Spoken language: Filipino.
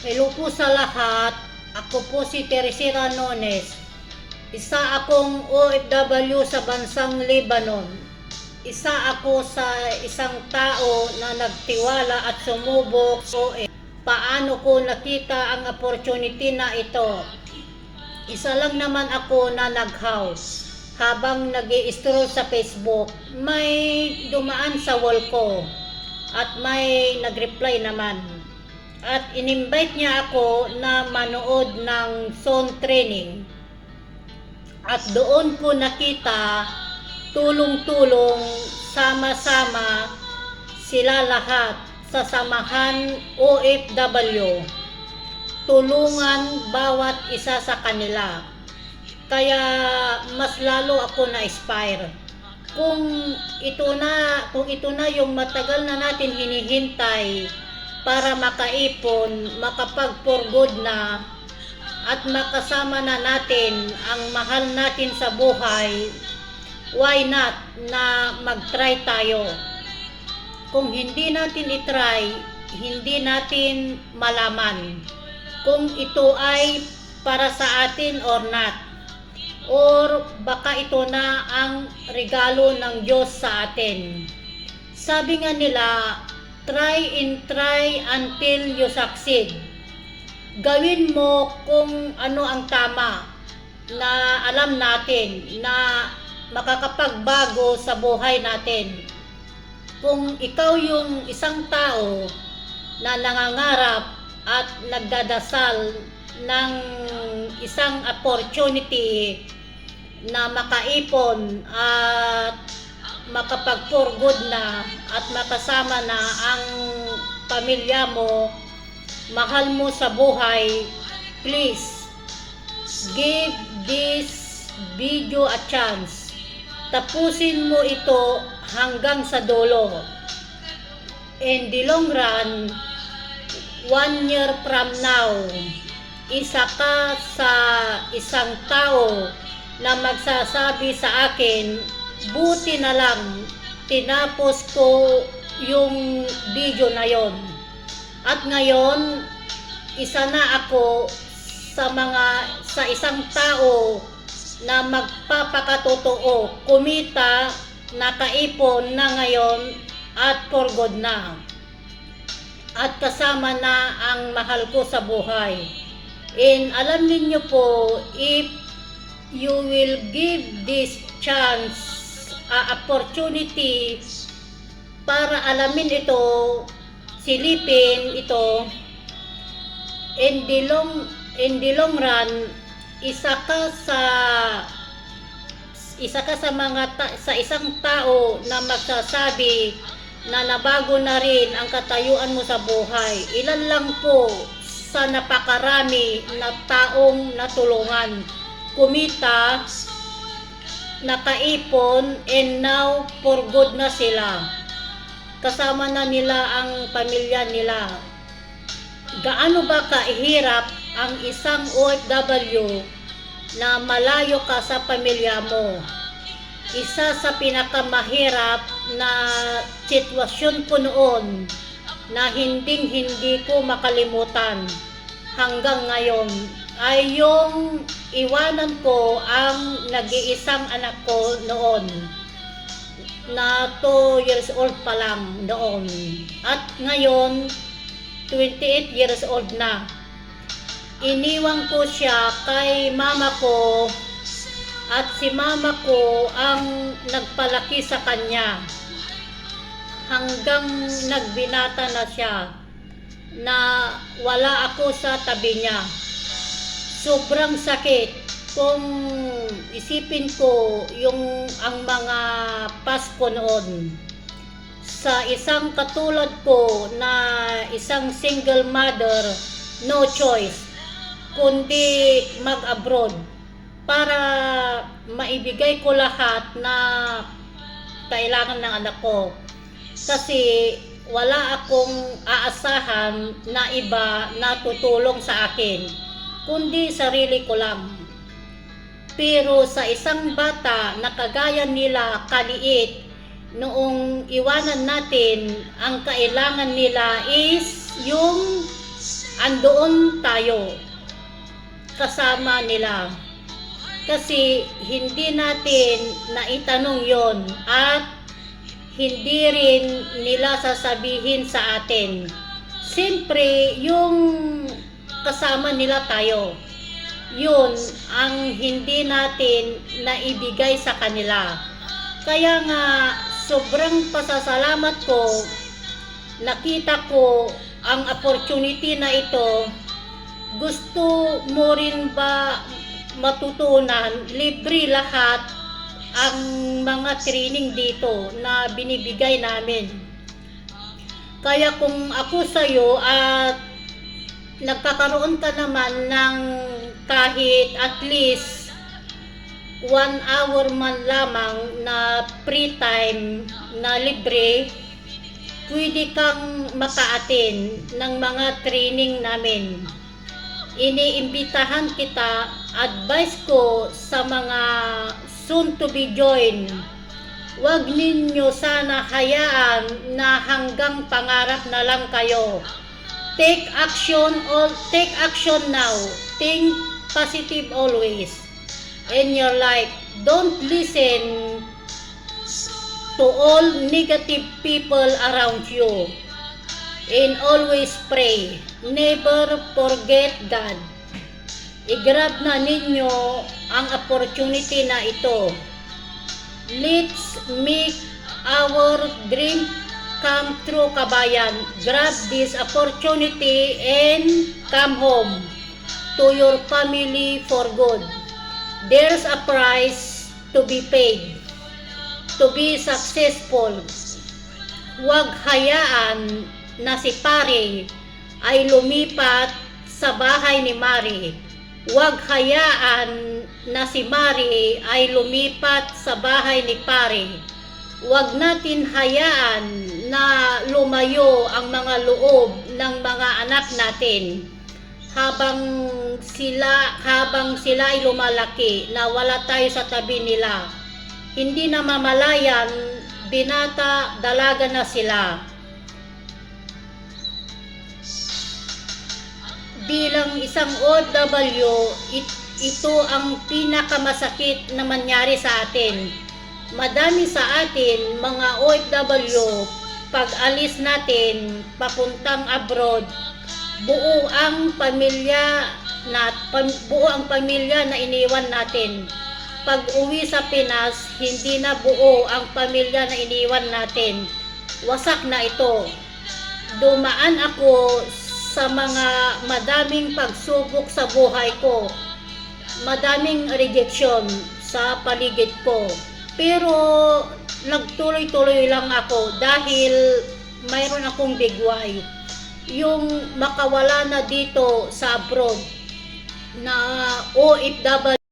Hello po sa lahat. Ako po si Teresita Nones. Isa akong OFW sa bansang Lebanon. Isa ako sa isang tao na nagtiwala at sumubok sa paano ko nakita ang opportunity na ito. Isa lang naman ako na nag-house. Habang nag-i-stroll sa Facebook, may dumaan sa wall ko at may nag-reply naman. At in-invite niya ako na manood ng sound training. At doon ko nakita tulong-tulong, sama-sama sila lahat sa samahan OFW. Tulungan bawat isa sa kanila. Kaya mas lalo ako na-inspire. Kung ito na yung matagal na natin hinihintay para makaipon, makapag-for good na, at makasama na natin ang mahal natin sa buhay, why not na mag-try tayo? Kung hindi natin itry, hindi natin malaman kung ito ay para sa atin or not. Or baka ito na ang regalo ng Diyos sa atin. Sabi nga nila, try and try until you succeed. Gawin mo kung ano ang tama na alam natin na makakapagbago sa buhay natin. Kung ikaw yung isang tao na nangangarap at nagdadasal ng isang opportunity na makaipon at makapag-for good na at makasama na ang pamilya mo, mahal mo sa buhay, please give this video a chance. Tapusin mo ito hanggang sa dulo. In the long run, 1 year from now, isa ka sa isang tao na magsasabi sa akin, buti na lang tinapos ko yung video na yon. At ngayon, isa na ako sa isang tao na magpapakatotoo, kumita, nakaipon na ngayon at for good na. At kasama na ang mahal ko sa buhay. And alam niyo po, if you will give this chance, opportunity para alamin ito, silipin ito, in the long run, isa ka sa isang tao na magsasabi na nabago na rin ang katayuan mo sa buhay. Ilan lang po sa napakarami na taong natulungan, kumita, nakaipon, and now for good na sila. Kasama na nila ang pamilya nila. Gaano ba kahirap ang isang OFW na malayo ka sa pamilya mo? Isa sa pinakamahirap na sitwasyon ko noon na hindi ko makalimutan hanggang ngayon ay yung iwanan ko ang nag-iisang anak ko noon na 2 years old pa lang noon, at ngayon 28 years old na. Iniwan ko siya kay mama ko at si mama ko ang nagpalaki sa kanya hanggang nagbinata na siya na wala ako sa tabi niya. Sobrang sakit kung isipin ko ang mga Pasko noon. Sa isang katulad ko na isang single mother, no choice kundi mag-abroad para maibigay ko lahat na kailangan ng anak ko. Kasi wala akong aasahan na iba na tutulong sa akin, kundi sarili ko lang. Pero sa isang bata na kagaya nila kaliit, noong iwanan natin, ang kailangan nila is yung andoon tayo kasama nila. Kasi hindi natin naitanong yon at hindi rin nila sasabihin sa atin. Siyempre, yung kasama nila tayo, yun ang hindi natin naibigay sa kanila. Kaya nga, sobrang pasasalamat ko, nakita ko ang opportunity na ito. Gusto mo rin ba matutunan? Libre lahat ang mga training dito na binibigay namin. Kaya kung ako sa'yo at nagkakaroon ka naman ng kahit at least 1 hour man lamang na free time na libre, pwede kang maka-attend ng mga training namin. Iniimbitahan kita, advice ko sa mga soon to be join, wag ninyo sana hayaan na hanggang pangarap na lang kayo. Take action now. Think positive always in your life. Don't listen to all negative people around you. And always pray. Never forget God. I-grab na ninyo ang opportunity na ito. Let's make our dream come true, kabayan. Grab this opportunity and come home to your family for good. There's a price to be paid to be successful. Huwag hayaan na si pare ay lumipat sa bahay ni Mari. Huwag hayaan na si Mari ay lumipat sa bahay ni pare. Huwag natin hayaan na lumayo ang mga loob ng mga anak natin habang sila ay lumalaki na wala tayo sa tabi nila. Hindi na mamalayan, binata, dalaga na sila. Bilang isang OFW, ito ang pinakamasakit na mangyari sa atin. Madami sa atin, mga OFW, pag alis natin, papuntang abroad, buo ang pamilya na iniwan natin. Pag uwi sa Pinas, hindi na buo ang pamilya na iniwan natin. Wasak na ito. Dumaan ako sa mga madaming pagsubok sa buhay ko. Madaming rejection sa paligid ko. Pero nagtuloy-tuloy lang ako dahil mayroon akong bigway. Yung makawala na dito sa abroad na OFW